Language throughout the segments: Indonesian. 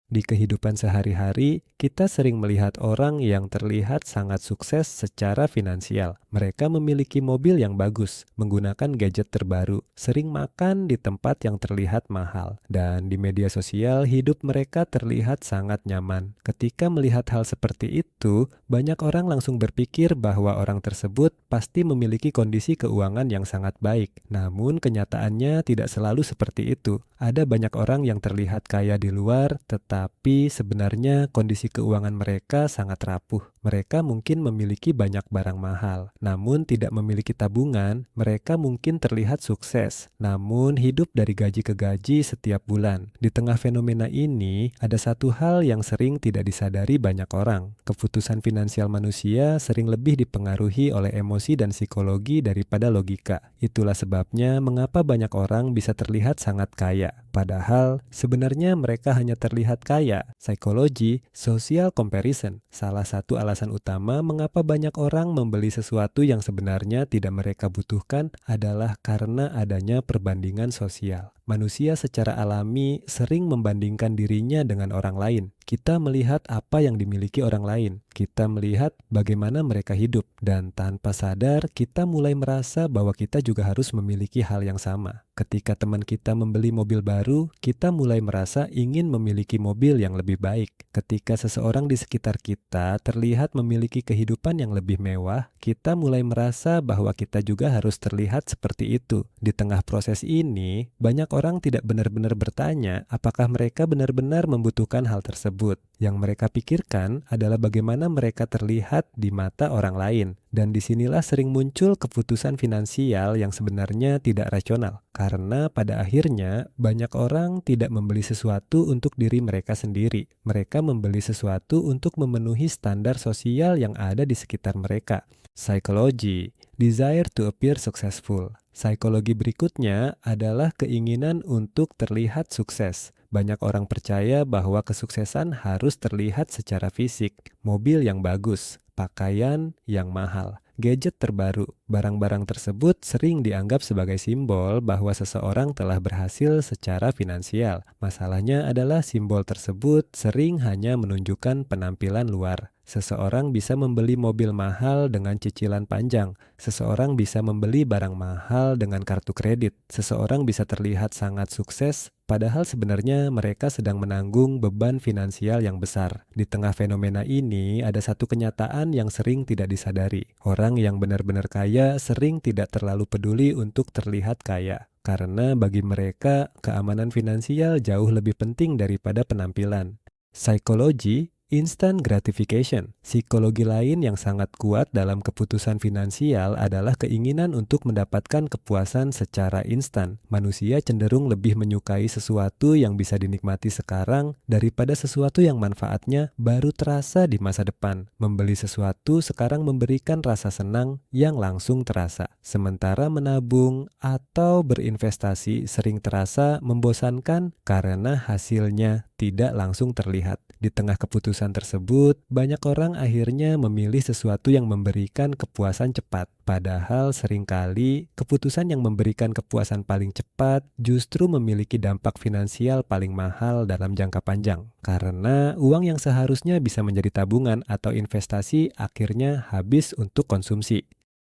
Di kehidupan sehari-hari, kita sering melihat orang yang terlihat sangat sukses secara finansial. Mereka memiliki mobil yang bagus, menggunakan gadget terbaru, sering makan di tempat yang terlihat mahal, dan di media sosial hidup mereka terlihat sangat nyaman. Ketika melihat hal seperti itu, banyak orang langsung berpikir bahwa orang tersebut pasti memiliki kondisi keuangan yang sangat baik. Namun kenyataannya tidak selalu seperti itu. Ada banyak orang yang terlihat kaya di luar, tetapi sebenarnya kondisi keuangan mereka sangat rapuh. Mereka mungkin memiliki banyak barang mahal, namun tidak memiliki tabungan. Mereka mungkin terlihat sukses, namun hidup dari gaji ke gaji setiap bulan. Di tengah fenomena ini, ada satu hal yang sering tidak disadari banyak orang. Keputusan finansial manusia sering lebih dipengaruhi oleh emosi dan psikologi daripada logika. Itulah sebabnya mengapa banyak orang bisa terlihat sangat kaya, padahal sebenarnya mereka hanya terlihat kaya. Psikologi, social comparison, salah satu alasan utama mengapa banyak orang membeli sesuatu yang sebenarnya tidak mereka butuhkan adalah karena adanya perbandingan sosial. Manusia secara alami sering membandingkan dirinya dengan orang lain. Kita melihat apa yang dimiliki orang lain. Kita melihat bagaimana mereka hidup. Dan tanpa sadar, kita mulai merasa bahwa kita juga harus memiliki hal yang sama. Ketika teman kita membeli mobil baru, kita mulai merasa ingin memiliki mobil yang lebih baik. Ketika seseorang di sekitar kita terlihat memiliki kehidupan yang lebih mewah, kita mulai merasa bahwa kita juga harus terlihat seperti itu. Di tengah proses ini, banyak orang tidak benar-benar bertanya apakah mereka benar-benar membutuhkan hal tersebut. Yang mereka pikirkan adalah bagaimana mereka terlihat di mata orang lain. Dan disinilah sering muncul keputusan finansial yang sebenarnya tidak rasional. Karena pada akhirnya banyak orang tidak membeli sesuatu untuk diri mereka sendiri. Mereka membeli sesuatu untuk memenuhi standar sosial yang ada di sekitar mereka. Psychology, desire to appear successful. Psikologi berikutnya adalah keinginan untuk terlihat sukses. Banyak orang percaya bahwa kesuksesan harus terlihat secara fisik, mobil yang bagus, pakaian yang mahal, gadget terbaru. Barang-barang tersebut sering dianggap sebagai simbol bahwa seseorang telah berhasil secara finansial. Masalahnya adalah simbol tersebut sering hanya menunjukkan penampilan luar. Seseorang bisa membeli mobil mahal dengan cicilan panjang. Seseorang bisa membeli barang mahal dengan kartu kredit. Seseorang bisa terlihat sangat sukses, padahal sebenarnya mereka sedang menanggung beban finansial yang besar. Di tengah fenomena ini, ada satu kenyataan yang sering tidak disadari. Orang yang benar-benar kaya sering tidak terlalu peduli untuk terlihat kaya. Karena bagi mereka, keamanan finansial jauh lebih penting daripada penampilan. Psikologi, instant gratification. Psikologi lain yang sangat kuat dalam keputusan finansial adalah keinginan untuk mendapatkan kepuasan secara instan. Manusia cenderung lebih menyukai sesuatu yang bisa dinikmati sekarang daripada sesuatu yang manfaatnya baru terasa di masa depan. Membeli sesuatu sekarang memberikan rasa senang yang langsung terasa. Sementara menabung atau berinvestasi sering terasa membosankan karena hasilnya tidak langsung terlihat. Di tengah keputusan tersebut, banyak orang akhirnya memilih sesuatu yang memberikan kepuasan cepat. Padahal seringkali keputusan yang memberikan kepuasan paling cepat justru memiliki dampak finansial paling mahal dalam jangka panjang. Karena uang yang seharusnya bisa menjadi tabungan atau investasi akhirnya habis untuk konsumsi.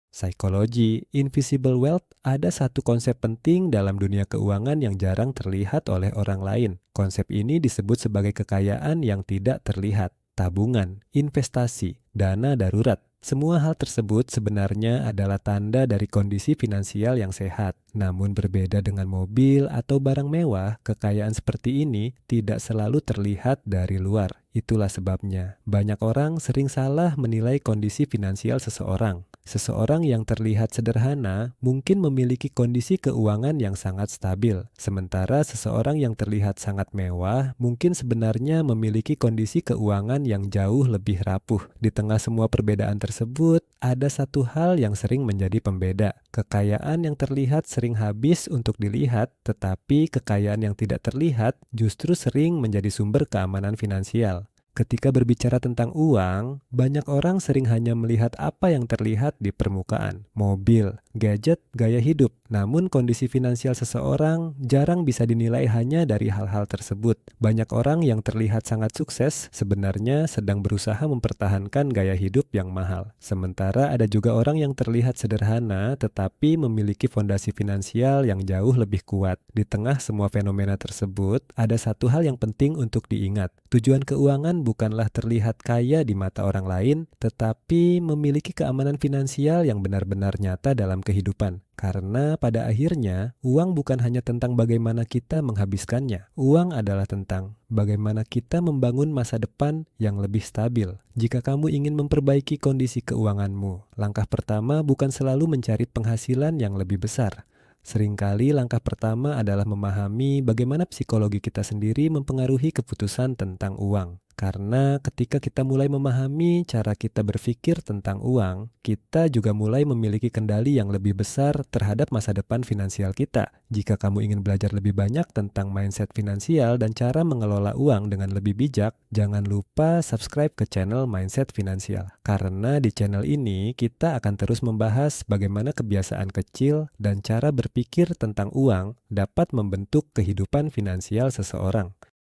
Psikologi, invisible wealth, ada satu konsep penting dalam dunia keuangan yang jarang terlihat oleh orang lain. Konsep ini disebut sebagai kekayaan yang tidak terlihat, tabungan, investasi, dana darurat. Semua hal tersebut sebenarnya adalah tanda dari kondisi finansial yang sehat. Namun berbeda dengan mobil atau barang mewah, kekayaan seperti ini tidak selalu terlihat dari luar. Itulah sebabnya banyak orang sering salah menilai kondisi finansial seseorang. Seseorang yang terlihat sederhana mungkin memiliki kondisi keuangan yang sangat stabil, sementara seseorang yang terlihat sangat mewah mungkin sebenarnya memiliki kondisi keuangan yang jauh lebih rapuh. Di tengah semua perbedaan tersebut, ada satu hal yang sering menjadi pembeda. Kekayaan yang terlihat sering habis untuk dilihat, tetapi kekayaan yang tidak terlihat justru sering menjadi sumber keamanan finansial. Ketika berbicara tentang uang, banyak orang sering hanya melihat apa yang terlihat di permukaan, mobil, gadget, gaya hidup. Namun kondisi finansial seseorang jarang bisa dinilai hanya dari hal-hal tersebut. Banyak orang yang terlihat sangat sukses sebenarnya sedang berusaha mempertahankan gaya hidup yang mahal. Sementara ada juga orang yang terlihat sederhana tetapi memiliki fondasi finansial yang jauh lebih kuat. Di tengah semua fenomena tersebut, ada satu hal yang penting untuk diingat. Tujuan keuangan bukanlah terlihat kaya di mata orang lain, tetapi memiliki keamanan finansial yang benar-benar nyata dalam kehidupan. Karena pada akhirnya, uang bukan hanya tentang bagaimana kita menghabiskannya. Uang adalah tentang bagaimana kita membangun masa depan yang lebih stabil. Jika kamu ingin memperbaiki kondisi keuanganmu, langkah pertama bukan selalu mencari penghasilan yang lebih besar. Seringkali langkah pertama adalah memahami bagaimana psikologi kita sendiri mempengaruhi keputusan tentang uang. Karena ketika kita mulai memahami cara kita berpikir tentang uang, kita juga mulai memiliki kendali yang lebih besar terhadap masa depan finansial kita. Jika kamu ingin belajar lebih banyak tentang mindset finansial dan cara mengelola uang dengan lebih bijak, jangan lupa subscribe ke channel Mindset Finansial. Karena di channel ini kita akan terus membahas bagaimana kebiasaan kecil dan cara berpikir tentang uang dapat membentuk kehidupan finansial seseorang.